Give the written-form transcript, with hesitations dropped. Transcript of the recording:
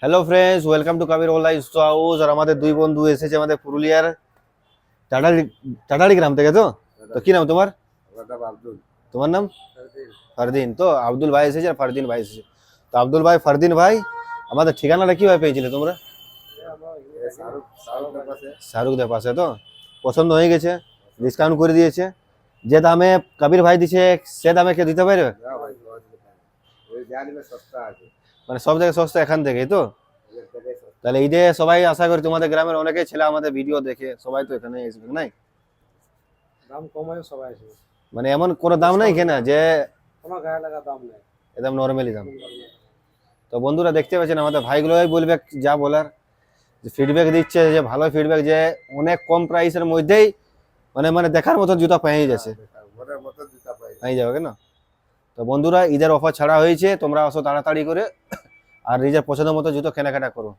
Hello friends, welcome to Kabir online house. আর আমাদের দুই বন্ধু এসেছে আমাদের পুরুলিয়ার টাটারি টাটারি গ্রাম থেকে। তো তো কি নাম তোমার? আব্দুল। তোমার নাম? ফারদিন। তো আব্দুল ভাই এসেছে আর ফারদিন ভাই এসেছে। তো আব্দুল ভাই, ফারদিন ভাই, আমাদের ঠিকানাটা কিভাবে পেয়েছিলে তোমরা? শাহরুখদের পাশে। তো পছন্দ হয়ে গেছে, ডিসকাউন্ট করে দিয়েছে। যে দামে কাবির ভাই দিছে সে দামে কে দিতে পারবে? মানে সব জায়গায় সস্তা এখান থেকেই। তো তাহলে ঈদে সবাই আশা করি তোমাদের গ্রামের অনেকেই ছেলে আমাদের ভিডিও দেখে সবাই তো এখানে আসবে, নাই? দাম কমায় সবাই আসবে, মানে এমন কোনো দাম নাই কেনা যে কোনো গায়ে লাগা দাম নেই, একদম নর্মালি দাম। তো বন্ধুরা দেখতে পাচ্ছেন আমাদের ভাইগুলোই বলবে যা বলার, যে ফিডব্যাক দিচ্ছে, যে ভালো ফিডব্যাক, যে অনেক কম প্রাইসের মধ্যেই মানে মানে দেখার মতো জুতা পেয়ে যাচ্ছে, পেয়ে যাবে কেন। তো বন্ধুরা ঈদের অফার ছাড়া হয়েছে, তোমরা আসো তাড়াতাড়ি করে আর নিজের পছন্দের মতো জুতো কেনাকাটা করো।